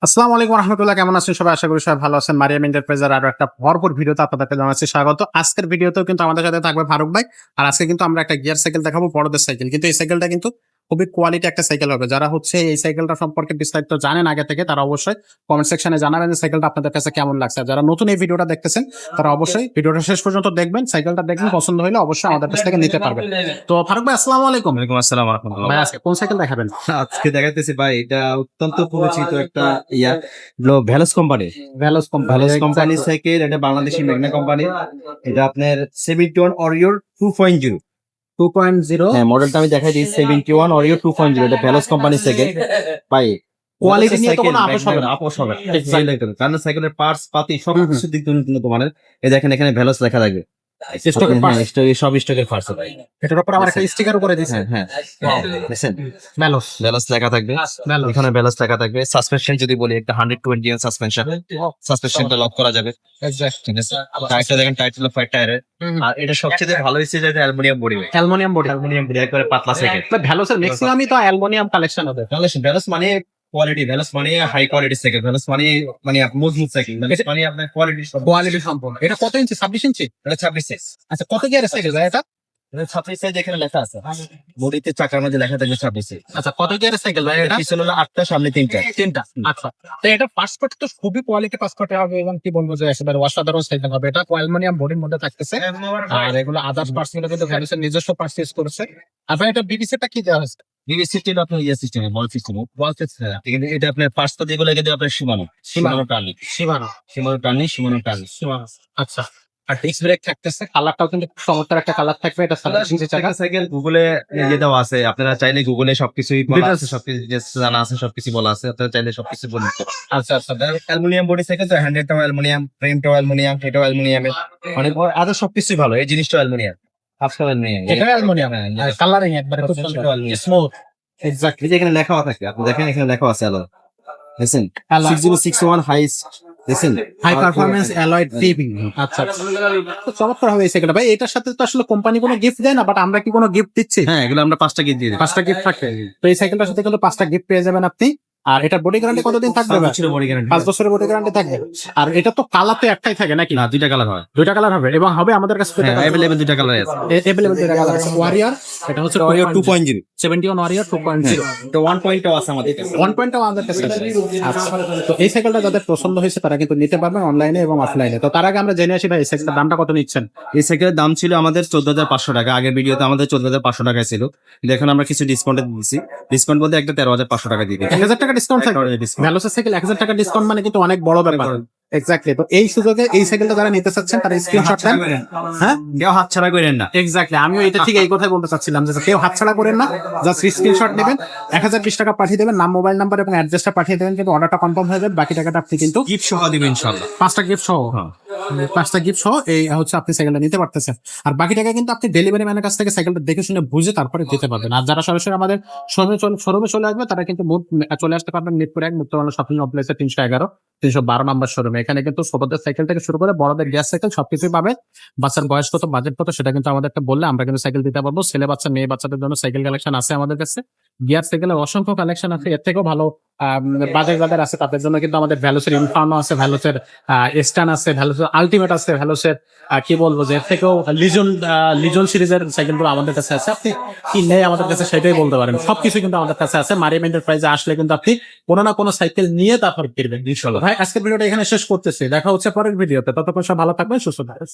আসসালামু আলাইকুম রহমতুল্লাহ, কেমন আছেন সবাই? আশা করি সবাই ভালো আছেন। মারিয়াম এন্টারপ্রাইজের আরো একটা ভরপুর ভিডিওতে আপনাদেরকে জানাচ্ছি স্বাগত। আজকের ভিডিওতেও কিন্তু আমাদের সাথে থাকবে ফারুক ভাই। আর আজকে কিন্তু আমরা একটা গিয়ার সাইকেল দেখাবো, বড়দের সাইকেল। কিন্তু এই সাইকেলটা কিন্তু খুবই কোয়ালিটি একটা সাইকেল হবে। যারা হচ্ছে এই সাইকেলটা সম্পর্কে বিস্তারিত জানেন আগে থেকে, তারা অবশ্যই কমেন্ট সেকশনে জানাবেন যে সাইকেলটা আপনাদের কাছে কেমন লাগছে। আর যারা নতুন এই ভিডিওটা দেখতেছেন, তারা অবশ্যই ভিডিওটা শেষ পর্যন্ত দেখবেন, সাইকেলটা দেখবেন, পছন্দ হলে অবশ্যই আমাদের কাছ থেকে নিতে পারবেন। তো ফারুক ভাই, আসসালামু আলাইকুম। ওয়ালাইকুম আসসালাম ওয়া রাহমাতুল্লাহ। ভাই, আজকে কোন সাইকেল দেখাবেন? আজকে দেখাইতেছি ভাই, এটা অত্যন্ত পরিচিত একটা ভ্যালস কোম্পানি। ভ্যালোস ভ্যালস কোম্পানির সাইকেল, এটা বাংলাদেশি ম্যাগনা কোম্পানি। এটা আপনার 71 অরিওর 2.0। 2.0। হ্যাঁ, মডেলটা আমি দেখাই দিই। 71 অরিও 2.0, এটা ভ্যালস কোম্পানির সাইকেল ভাই। কোয়ালিটি নিয়ে তো কোনো আপোষ হবে না। আপোষ হবে না। কারণ সাইকেলের পার্টস পাতি সব কিছু দিক থেকে উন্নত মানের। এই দেখেন, এখানে ভ্যালস লেখা থাকবে। স্টকের পার্টস। সব স্টকের পার্টস ভাই। এটার উপর আবার একটা স্টিকার করে দিয়েছে। হ্যাঁ দেখছেন, ভ্যালোস। ব্যালেন্স লেখা থাকবে। এখানে ব্যালেন্স লেখা থাকবে। সাসপেনশন যদি বলি, একটা 120 এর সাসপেনশন। সাসপেনশনটা লক করা যাবে। ঠিক আছে। টায়ারটা দেখেন, টায়ারটা ফাইভ টায়ারের। আর এটা সবচেয়ে ভালো হয়েছে যে aluminium body. Aluminium body. Aluminium body, একবারে পাতলা সাইকেল। ভ্যালোসের ম্যাক্সিমামই তো অ্যালুমিনিয়াম কালেকশন হবে। ব্যালেন্স মানে কোয়ালিটি, ব্যালেন্স মানে হাই কোয়ালিটি সাইকেল, ব্যালেন্স মানে মজবুত সাইকেল, ব্যালেন্স মানে আপনার কোয়ালিটি সম্পূর্ণ। এটা কত ইঞ্চি? 26 ইঞ্চি। এটা 26 সাইজ। আচ্ছা, কত গিয়ারের সাইকেল ভাই এটা? এটা 26 সাইজ, এখানে লেখা আছে বডিতে, চাকার মধ্যে লেখা থাকবে 26 সাইজ। আচ্ছা, কত গিয়ারের সাইকেল ভাই এটা? পিছনে হলো 8টা, সামনে 3টা। তিনটা। আচ্ছা, তো এটা পাসপোর্ট তো খুবই কোয়ালিটি পাসপোর্ট হবে, এবং কি বলবো যে একেবারে অসাধারণ সাইকেল হবে। এটা অ্যালুমিনিয়াম বডির মধ্যে থাকতেছে। আর এগুলো আদার্স পার্টস গুলো কিন্তু ভ্যালোসের নিজস্ব পার্টস ইউজ করেছে। আর ভাই, এটা বিবিসিটা কি দেওয়া হয়েছে? বিবি সিস্টেম আপনার সিস্টেম, বল সিস্টেম। কিন্তু এটা আপনার পাঁচটা যেগুলো কিন্তু আপনার সীমানো টার্নিং। আচ্ছা, আর ডিস্ক ব্রেক থাকতেছে। কালারটাও কিন্তু খুব চমৎকার একটা কালার থাকবে। এটা 27 ইঞ্চি চাকা। সাইকেল গুগলে দেওয়া আছে, আপনারা চাইলে গুগলে সবকিছুই বলা আছে, সবকিছু জানা আছে, সবকিছু বলা আছে, আপনারা চাইলে সবকিছু বলতে পারেন। আচ্ছা আচ্ছা, অ্যালুমিনিয়াম বডি সাইকেল তো, হ্যান্ডেলটাও অ্যালুমিনিয়াম, ফ্রেমটাও অ্যালুমিনিয়াম, এটাও অ্যালুমিনিয়ামের। মানে আরো সবকিছুই ভালো, এই জিনিসটাও অ্যালুমিনিয়াম, আজকাল অ্যালুমিনিয়াম। এটা অ্যালুমিনিয়াম। আর কালারিং একবারে খুব সুন্দর, স্মুথ। এক্স্যাক্টলি। এই যে এখানে লেখা থাকে, আপনি দেখেন এখানে লেখা আছে আলো, দেখছেন Alloy। 6061 হাইস, দেখছেন হাই পারফরম্যান্স অ্যালয়েড টিপিং। আচ্ছা আচ্ছা, তো চমৎকার হবে এই সাইকেলটা ভাই। এটার সাথে তো আসলে কোম্পানি কোনো গিফট দেয় না, বাট আমরা কি কোনো গিফট দিচ্ছি? হ্যাঁ, এগুলো আমরা 5টা গিফট দিয়ে দিই। 5টা গিফট থাকবে। তো এই সাইকেলটার সাথে কিন্তু 5টা গিফট পেয়ে যাবেন আপনি। আর এটার বডি গ্যারান্টি কতদিন থাকবে ভাই? 5 বছরের বডি গ্যারান্টি থাকবে। আর এটা তো কালার তো একটাই থাকে নাকি? না, দুইটা কালার হয়। দুইটা কালার হবে, এবং হবে আমাদের কাছে অ্যাভেলেবল দুইটা কালার আছে। अवेलेबल দুইটা কালার আছে। ওয়ারিয়র, এটা হচ্ছে ওয়ারিয়র 2.0, 71 ওয়ারিয়র 2.0। তো 1 পয়েন্টও আছে আমাদের কাছে। 1 পয়েন্টও আমাদের কাছে আছে। আচ্ছা, তো এই সাইকেলটা যাদের পছন্দ হয়েছে তারা কিন্তু নিতে পারবেন অনলাইনে এবং অফলাইনে। তো তার আগে আমরা জেনে আসি ভাই, এই সাইকেলটার দামটা কত নিচ্ছেন? এই সাইকেলের দাম ছিল আমাদের 14,500 টাকা। আগের ভিডিওতে আমাদের 14,500 টাকায় ছিল, কিন্তু এখন আমরা কিছু ডিসকাউন্টে দিচ্ছি। ডিসকাউন্ট বলতে একটা 13,500 টাকা দিয়ে দিই। 1000 টাকা ডিসকাউন্ট থাকবে। ভ্যালোসের সাইকেল 1000 টাকা ডিসকাউন্ট মানে কিন্তু অনেক বড় ব্যাপার। এক্স্যাক্টলি। তো এই সুযোগে এই সাইকেলটা যারা নিতে চাচ্ছেন তারা স্ক্রিনশট দেন। হ্যাঁ, কেউ হাত ছাড়া করেন না। এক্স্যাক্টলি, আমিও এটা ঠিক এই কথাই বলতে চাচ্ছিলাম যে কেউ হাতছাড়া করেন না। জাস্ট স্ক্রিনশট নেবেন, 1020 টাকা পাঠিয়ে দেবেন, নাম, মোবাইল নাম্বার এবং অ্যাড্রেসটা পাঠিয়ে দেবেন, কিন্তু অর্ডারটা কনফার্ম হয়ে যাবে। বাকি টাকাটা আপনি কিন্তু গিফট সহ দিবেন ইনশাআল্লাহ। 5টা গিফট সহ। 5টা গিফট সহ এই হচ্ছে আপনি সাইকেলটা নিতে পারতেছেন। আর বাকি টাকা কিন্তু আপনি ডেলিভারি ম্যানের কাছ থেকে সাইকেলটা দেখে শুনে বুঝে তারপরে দিতে পারবেন। আর যারা সরাসরি আমাদের শোরুমে চলে আসবে, তারা কিন্তু চলে আসতে পারবেন মিরপুর 1 মুক্তবাংলা শপিং কমপ্লেক্সে 311 312 নম্বর শোরুমে। এখানে কিন্তু ছোটদের সাইকেল থেকে শুরু করে বড়দের গ্যাস সাইকেল সবকিছুই পাবে। বাচ্চার বয়স কত, বাজেট কত, সেটা কিন্তু আমাদেরকে বললে আমরা কিন্তু সাইকেল দিতে পারবো। ছেলে বাচ্চা, মেয়ে বাচ্চাদের জন্য সাইকেল কালেকশন আছে আমাদের কাছে। গিয়ার সাইকেলের অসংখ্য কালেকশন আছে। এর থেকেও ভালো বাজেট যাদের আছে তাদের জন্য কিন্তু আমাদের ভ্যালোসের ইনফার্নো আছে, ভ্যালোসের স্টান আছে, ভ্যালোসের আলটিমেট আছে, ভ্যালোসের কি বলবো যে এর থেকেও লিজন সিরিজের সাইকেলগুলো আমাদের কাছে আছে। আপনি কি নেই আমাদের কাছে সেটাই বলতে পারেন। সবকিছু কিন্তু আমাদের কাছে আছে। মারিয়াম এন্টারপ্রাইজে আসলে কিন্তু আপনি কোনো না কোনো সাইকেল নিয়ে তারপর ফিরবেন ইনশাআল্লাহ। ভাই, আজকের ভিডিওটা এখানে শেষ করতেছি। দেখা হচ্ছে পরের ভিডিওতে। ততক্ষণ সব ভালো থাকবেন, সুস্থ থাকবেন।